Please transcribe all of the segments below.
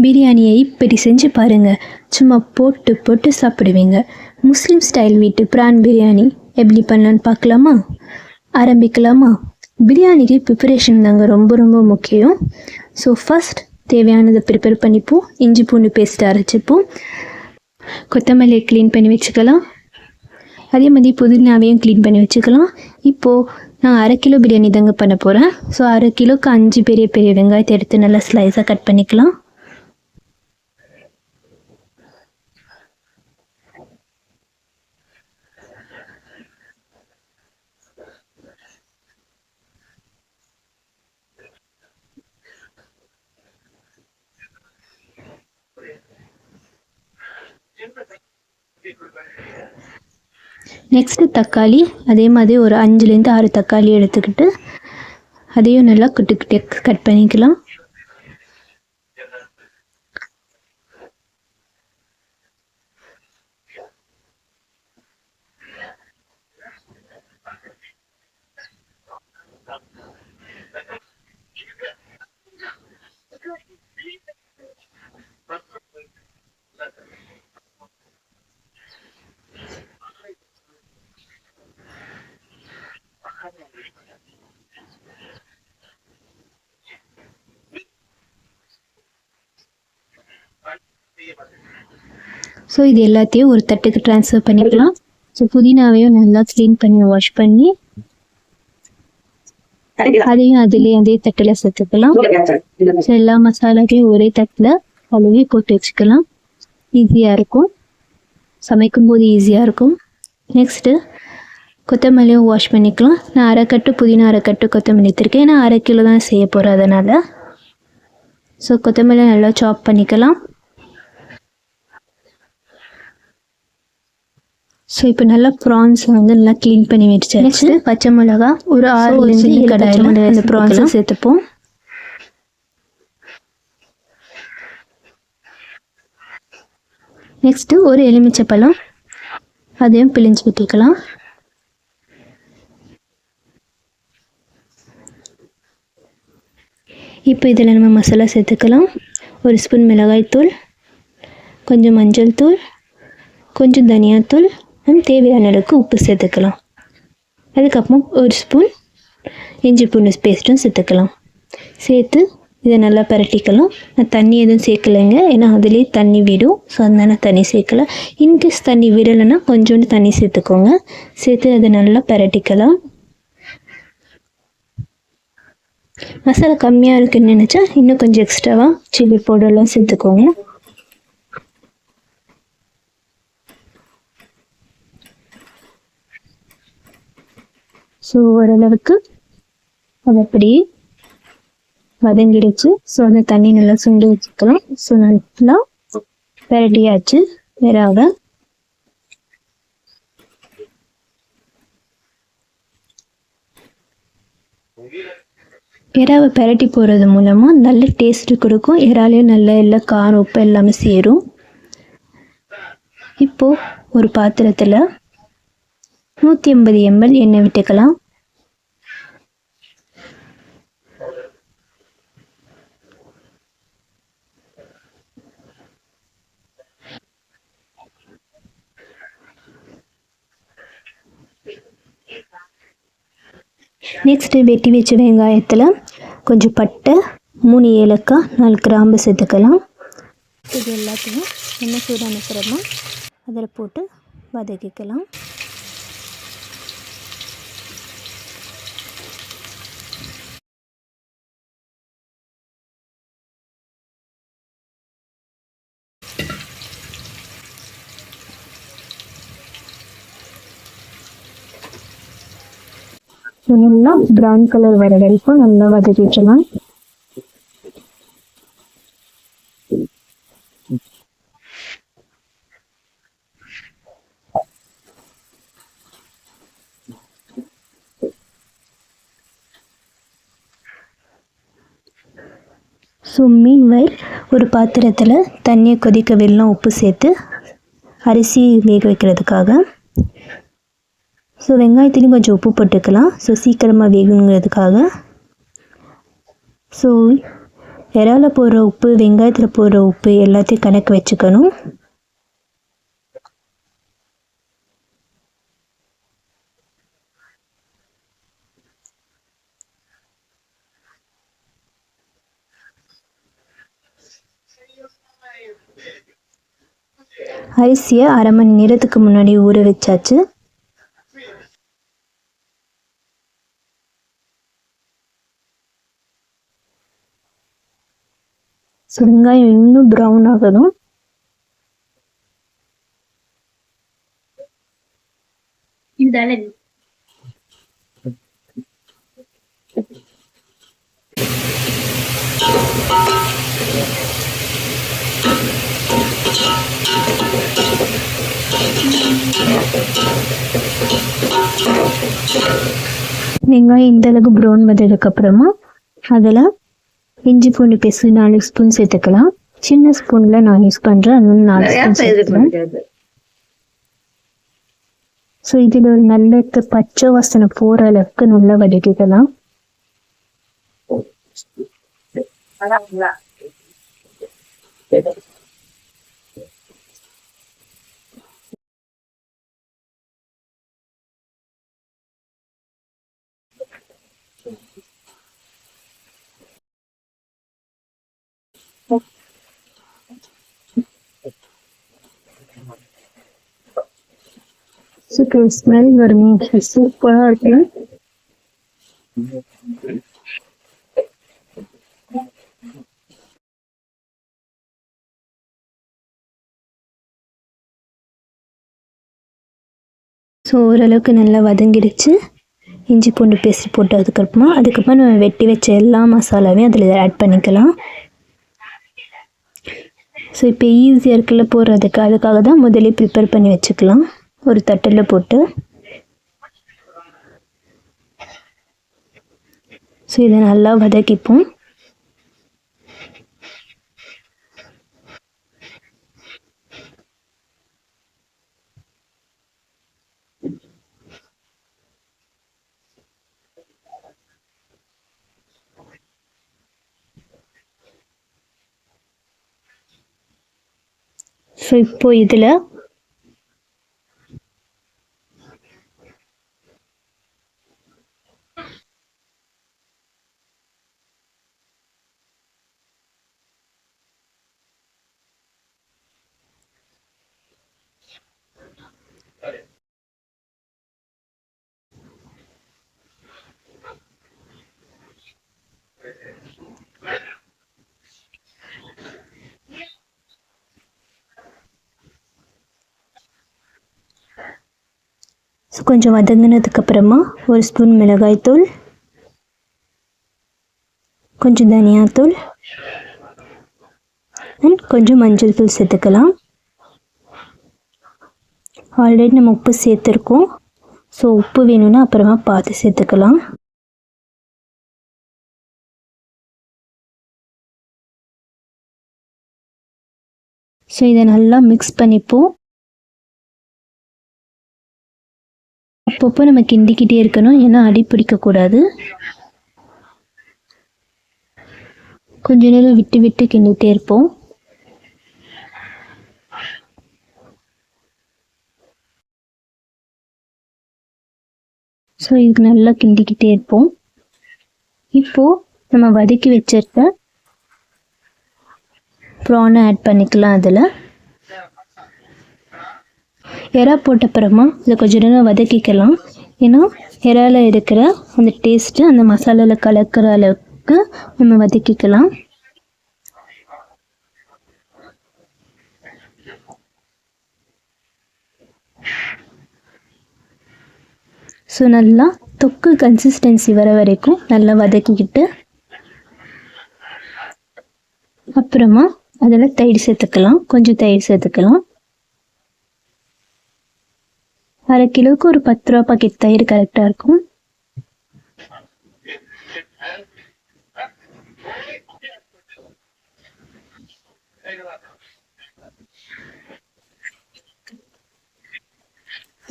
பிரியாணியை இப்படி செஞ்சு பாருங்கள், சும்மா போட்டு போட்டு சாப்பிடுவீங்க. முஸ்லீம் ஸ்டைல் வீட்டு ப்ரான் பிரியாணி எப்படி பண்ணலான்னு பார்க்கலாமா? ஆரம்பிக்கலாமா? பிரியாணிக்கு ப்ரிப்பரேஷன் தாங்க ரொம்ப ரொம்ப முக்கியம். ஸோ ஃபஸ்ட் தேவையானதை ப்ரிப்பேர் பண்ணிப்போம். இஞ்சி பூண்டு பேஸ்ட் அரைச்சிப்போம். கொத்தமல்லியை க்ளீன் பண்ணி வச்சுக்கலாம். அதே மாதிரி புதினாவையும் க்ளீன் பண்ணி வச்சுக்கலாம். இப்போது நான் 1/2 கிலோ பிரியாணி தாங்க பண்ண போகிறேன். ஸோ 1/2 கிலோக்கு 5 பெரிய பெரிய வெங்காயத்தை எடுத்து நல்லா ஸ்லைஸாக கட் பண்ணிக்கலாம். நெக்ஸ்ட்டு தக்காளி, அதே மாதிரி ஒரு 5லேருந்து 6 தக்காளி எடுத்துக்கிட்டு அதையும் நல்லா குட்டி குட்டியாக கட் பண்ணிக்கலாம். ஸோ இது எல்லாத்தையும் ஒரு தட்டுக்கு ட்ரான்ஸ்ஃபர் பண்ணிக்கலாம். ஸோ புதினாவையும் நல்லா க்ளீன் பண்ணி வாஷ் பண்ணி அதையும் அதே தட்டில் சேர்த்துக்கலாம். ஸோ எல்லா மசாலாவையும் ஒரே தட்டில் கழுவி போட்டு வச்சுக்கலாம். ஈஸியாக இருக்கும், சமைக்கும் போது ஈஸியாக இருக்கும். நெக்ஸ்ட்டு கொத்தமல்லியும் வாஷ் பண்ணிக்கலாம். நான் 1/2 கட்டு புதினா 1/2 கட்டு கொத்தமல்லி எடுத்திருக்கேன். ஏன்னா 1/2 கிலோ தான் செய்ய போகிறேன் அதனால். ஸோ கொத்தமல்லி நல்லா சாப் பண்ணிக்கலாம். ஸோ இப்போ நல்லா ப்ரான்ஸ் வந்து நல்லா க்ளீன் பண்ணி வச்சு நெக்ஸ்ட்டு பச்சை மிளகா ஒரு 6 கடாயில் அந்த ப்ரான்ஸை சேர்த்துப்போம். நெக்ஸ்ட்டு ஒரு எலுமிச்சை பழம், அதையும் பிழிஞ்சு விட்டுக்கலாம். இப்போ இதில் நம்ம மசாலா சேர்த்துக்கலாம். 1 ஸ்பூன் மிளகாய்த்தூள், கொஞ்சம் மஞ்சள் தூள், கொஞ்சம் தனியாத்தூள், தேவையான அளவுக்கு உப்பு சேர்த்துக்கலாம். அதுக்கப்புறம் 1 ஸ்பூன் இஞ்சி பூண்டு பேஸ்ட்டும் சேர்த்துக்கலாம். சேர்த்து இதை நல்லா பரட்டிக்கலாம். நான் தண்ணி எதுவும் சேர்க்கலைங்க, ஏன்னா அதுலேயே தண்ணி விடும். ஸோ அதனால் நான் தண்ணி சேர்க்கலை. இன்கேஸ் தண்ணி விடலைன்னா கொஞ்சோண்டு தண்ணி சேர்த்துக்கோங்க. சேர்த்து அதை நல்லா பரட்டிக்கலாம். மசாலா கம்மியாக இருக்குன்னு நினச்சா இன்னும் கொஞ்சம் எக்ஸ்ட்ராவாக சில்லி பவுடர்லாம் சேர்த்துக்கோங்க. ஸோ ஓரளவுக்கு அது அப்படியே வதங்கிடுச்சு. ஸோ அந்த தண்ணி நல்லா சுண்டி வச்சுக்கலாம். ஸோ நல்லா பரட்டியாச்சு வேறாக. எறாவை பரட்டி போடுறது மூலமாக நல்ல டேஸ்ட்டு கொடுக்கும். எறாலையும் நல்ல எல்லாம் காரம் உப்பு எல்லாமே சேரும். இப்போது ஒரு பாத்திரத்தில் 150 ml எண்ணெய் விட்டுக்கலாம். நெக்ஸ்ட்டு வெட்டி வச்ச வெங்காயத்தில் கொஞ்சம் பட்டை, 3 ஏலக்காய், 4 கிராம்பு சேர்த்துக்கலாம். இது எல்லாத்தையும் எண்ணெய் சூடான அப்புறமா அதில் போட்டு வதக்கிக்கலாம். நல்லா ப்ரௌன் கலர் வர வரைக்கும் நல்லா வதக்கிக்கலாம். ஸோ மீன்வைல் ஒரு பாத்திரத்தில் தண்ணியை கொதிக்க வெல்லம் உப்பு சேர்த்து அரிசி வேக வைக்கிறதுக்காக. ஸோ வெங்காயத்துலேயும் கொஞ்சம் உப்பு போட்டுக்கலாம். ஸோ சீக்கிரமாக வேகுங்கிறதுக்காக. ஸோ இறால போடுற உப்பு, வெங்காயத்தில் போடுற உப்பு எல்லாத்தையும் கணக்கு வச்சுக்கணும். அரிசியை 1/2 மணி நேரத்துக்கு முன்னாடி ஊற வச்சாச்சு. வெங்காயம் இன்னும் ப்ரௌன் ஆகணும். வெங்காயம் இந்த அளவுக்கு ப்ரௌன் வந்ததுக்கப்புறமா அதில் இஞ்சி பூண்டு பேஸ்ட் 4 ஸ்பூன் சேர்த்துக்கலாம். சின்ன ஸ்பூனில் நான் யூஸ் பண்ணுறேன், அதனால 4 ஸ்பூன் சேர்த்துக்கிறேன். ஸோ இதில் ஒரு நல்ல பச்சை வாசனை போகிற அளவுக்கு நல்லா வதக்கிக்கலாம். சூப்பர் ஸ்மெல் வரும், சூப்பராக இருக்கு. ஸோ ஓரளவுக்கு நல்லா வதங்கிடுச்சு. இஞ்சி பூண்டு பேஸ்ட் போட்டு அதுக்கப்புறமா நம்ம வெட்டி வச்ச எல்லா மசாலாவையும் அதில் ஆட் பண்ணிக்கலாம். ஸோ இப்போ ஈஸியாக இருக்குல்ல போடுறதுக்கு, அதுக்காக தான் முதலே ப்ரிப்பேர் பண்ணி வச்சுக்கலாம். ஒரு தட்டில் போட்டு ஸோ இதை நல்லா வதக்கிப்போம். ஸோ இப்போ இதில் கொஞ்சம் வதங்கினதுக்கப்புறமா 1 ஸ்பூன் மிளகாய்த்தூள், கொஞ்சம் தனியாத்தூள் அண்ட் கொஞ்சம் மஞ்சள் தூள் சேர்த்துக்கலாம். ஆல்ரெடி நம்ம உப்பு சேர்த்துருக்கோம். ஸோ உப்பு வேணும்னா அப்புறமா பார்த்து சேர்த்துக்கலாம். ஸோ இதை நல்லா மிக்ஸ் பண்ணிப்போம். அப்பப்போ நம்ம கிண்டிக்கிட்டே இருக்கணும், ஏன்னா அடி பிடிக்கக்கூடாது. கொஞ்ச நேரம் விட்டு விட்டு கிண்டிகிட்டே இருப்போம். ஸோ இதுக்கு நல்லா கிண்டிக்கிட்டே இருப்போம். இப்போது நம்ம வதக்கி வச்சிருக்க ப்ரானை ஆட் பண்ணிக்கலாம். அதில் எறா போட்டப்புறமா இதை கொஞ்சம் நேரம் வதக்கிக்கலாம். ஏன்னா எறால இருக்கிற அந்த டேஸ்ட்டு அந்த மசாலாவில் கலக்கிற அளவுக்கு நம்ம வதக்கிக்கலாம். ஸோ நல்லா தொக்கு கன்சிஸ்டன்சி வர வரைக்கும் நல்லா வதக்கிக்கிட்டு அப்புறமா அதில் தயிர் சேர்த்துக்கலாம். கொஞ்சம் தயிர் சேர்த்துக்கலாம். 1/2 கிலோவுக்கு ஒரு 10 ரூபா பாக்கெட் தயிர் கரெக்டாக இருக்கும்.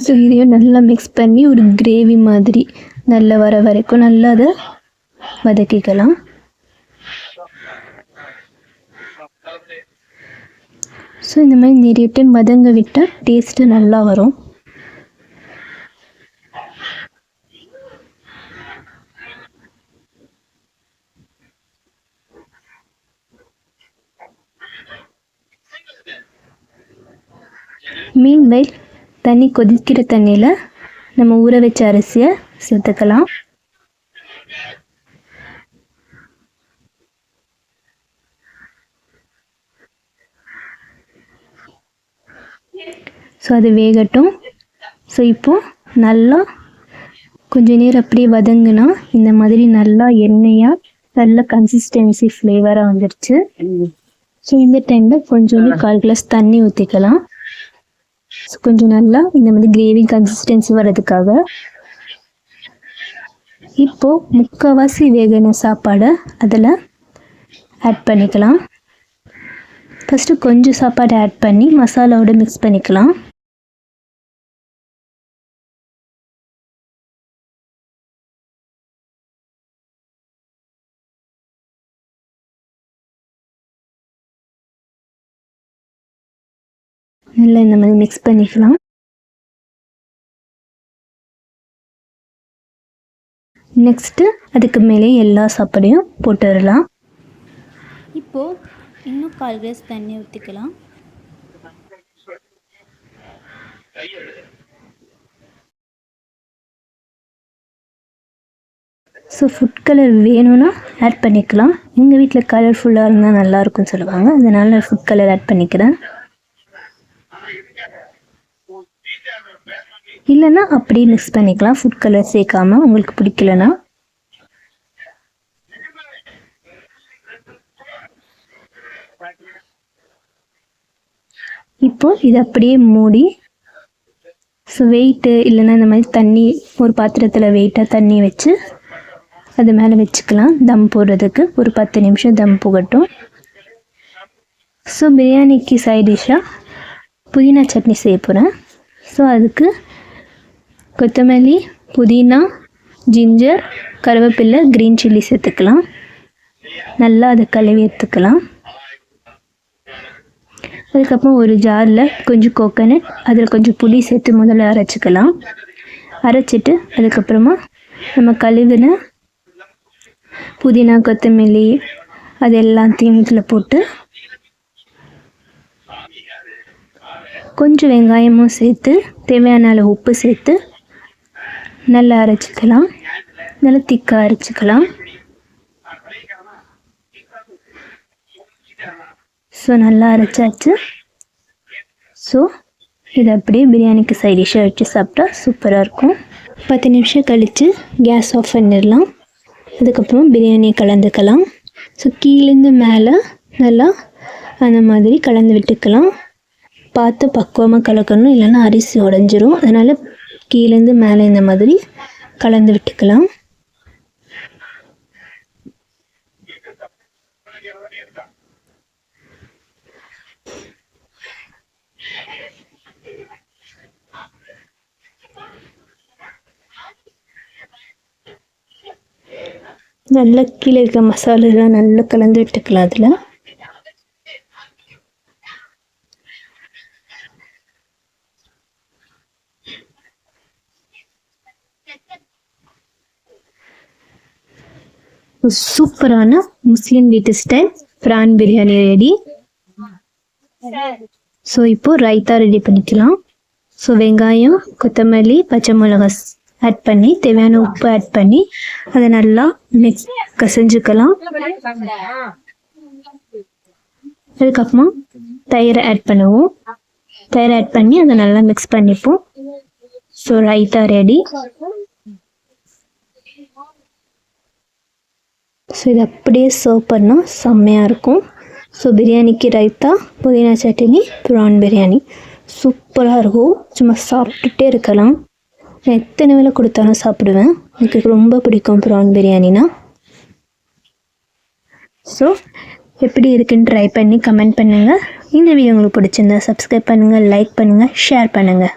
ஸோ இதையும் நல்லா மிக்ஸ் பண்ணி ஒரு கிரேவி மாதிரி நல்லா வர வரைக்கும் நல்லா அதை வதக்கிக்கலாம். ஸோ இந்த மாதிரி நிறைய டைம் வதங்க விட்டால் டேஸ்ட்டு நல்லா வரும். மீன்வைல் தண்ணி கொதிக்கிற தண்ணியில் நம்ம ஊற வச்ச அரிசியை சேர்த்துக்கலாம். ஸோ அது வேகட்டும். ஸோ இப்போது நல்லா கொஞ்சம் நேரம் அப்படியே வதங்குனா இந்த மாதிரி நல்லா எண்ணெயாக நல்ல கன்சிஸ்டன்சி ஃப்ளேவராக வந்துடுச்சு. ஸோ இந்த டைமில் கொஞ்சோண்டு 1/4 கிளாஸ் தண்ணி ஊற்றிக்கலாம். ஸோ கொஞ்சம் நல்லா இந்த மாதிரி கிரேவி கன்சிஸ்டன்சி வர்றதுக்காக. இப்போது முக்கால்வாசி வேகின சாப்பாடை அதில் ஆட் பண்ணிக்கலாம். ஃபஸ்ட்டு கொஞ்சம் சாப்பாடு ஆட் பண்ணி மசாலாவோட மிக்ஸ் பண்ணிக்கலாம். நல்லா இந்த மாதிரி மிக்ஸ் பண்ணிக்கலாம். நெக்ஸ்ட்டு அதுக்கு மேலே எல்லா சாப்பாடையும் போட்டுடலாம். இப்போது இன்னும் 1/4 கிளாஸ் தண்ணி ஊற்றிக்கலாம். ஸோ ஃபுட் கலர் வேணும்னா ஆட் பண்ணிக்கலாம். எங்கள் வீட்டில் கலர்ஃபுல்லாக இருந்தால் நல்லாயிருக்கும்னு சொல்லுவாங்க, அதனால் நான் ஃபுட் கலர் ஆட் பண்ணிக்கிறேன். இல்லைன்னா அப்படியே மிக்ஸ் பண்ணிக்கலாம், ஃபுட் கலர் சேர்க்காமல் உங்களுக்கு பிடிக்கலன்னா. இப்போது இதை அப்படியே மூடி ஸோ வெயிட்டு இல்லைன்னா இந்த மாதிரி தண்ணி ஒரு பாத்திரத்தில் வெயிட்டாக தண்ணி வச்சு அது மேலே வச்சுக்கலாம். தம் போடுறதுக்கு ஒரு 10 நிமிஷம் தம் போகட்டும். ஸோ பிரியாணிக்கு சைட் டிஷ்ஷாக புதினா சட்னி செய்ய போகிறேன். ஸோ அதுக்கு கொத்தமல்லி, புதினா, ஜிஞ்சர், கருவேப்பிலை, க்ரீன் சில்லி சேர்த்துக்கலாம். நல்லா அதை கழுவி எடுத்துக்கலாம். அதுக்கப்புறம் ஒரு ஜாரில் கொஞ்சம் கோகனட், அதில் கொஞ்சம் புளி சேர்த்து முதல்ல அரைச்சிக்கலாம். அரைச்சிட்டு அதுக்கப்புறமா நம்ம கழுவின புதினா, கொத்தமல்லி அது எல்லாத்தையும் இதில் போட்டு கொஞ்சம் வெங்காயமும் சேர்த்து தேவையான அளவு உப்பு சேர்த்து நல்லா அரைச்சிக்கலாம். நல்லா திக்காக அரைச்சிக்கலாம். ஸோ நல்லா அரைச்சாச்சு. ஸோ இதை அப்படியே பிரியாணிக்கு சைட் டிஷ்ஷாக வச்சு சாப்பிட்டா சூப்பராக இருக்கும். 10 நிமிஷம் கழித்து கேஸ் ஆஃப் பண்ணிடலாம். அதுக்கப்புறம் பிரியாணியை கலந்துக்கலாம். ஸோ கீழேருந்து மேலே நல்லா அந்த மாதிரி கலந்து விட்டுக்கலாம். பார்த்து பக்குவமாக கலக்கணும், இல்லைன்னா அரிசி உடஞ்சிரும். அதனால் கீழேருந்து மேலே இந்த மாதிரி கலந்து விட்டுக்கலாம். நல்லா கீழே இருக்க மசாலாலாம் நல்லா கலந்து விட்டுக்கலாம். அதில் சூப்பரான முஸ்லீம் வீட்டு ஸ்டைல் பிரான் பிரியாணி ரெடி. ஸோ இப்போது ரைத்தா ரெடி பண்ணிக்கலாம். ஸோ வெங்காயம், கொத்தமல்லி, பச்சை மிளகாய் ஆட் பண்ணி தேவையான உப்பு ஆட் பண்ணி அதை நல்லா மிக்ஸ் கசஞ்சுக்கலாம். அதுக்கப்புறமா தயிரை ஆட் பண்ணுவோம். தயிரை ஆட் பண்ணி அதை நல்லா மிக்ஸ் பண்ணிப்போம். So raita ready. ஸோ இதை அப்படியே சர்வ் பண்ணால் செம்மையாக இருக்கும். ஸோ பிரியாணிக்கு ரைத்தா, புதினா சட்னி, ப்ரான் பிரியாணி சூப்பராக இருக்கும். சும்மா சாப்பிட்டுட்டே இருக்கலாம். நான் எத்தனை வேளை கொடுத்தாலும் சாப்பிடுவேன். எனக்கு ரொம்ப பிடிக்கும் ப்ரான் பிரியாணினா. ஸோ எப்படி இருக்குன்னு ட்ரை பண்ணி கமெண்ட் பண்ணுங்கள். இந்த வீடியோ உங்களுக்கு பிடிச்சிருந்தா சப்ஸ்கிரைப் பண்ணுங்கள், லைக் பண்ணுங்கள், ஷேர் பண்ணுங்கள்.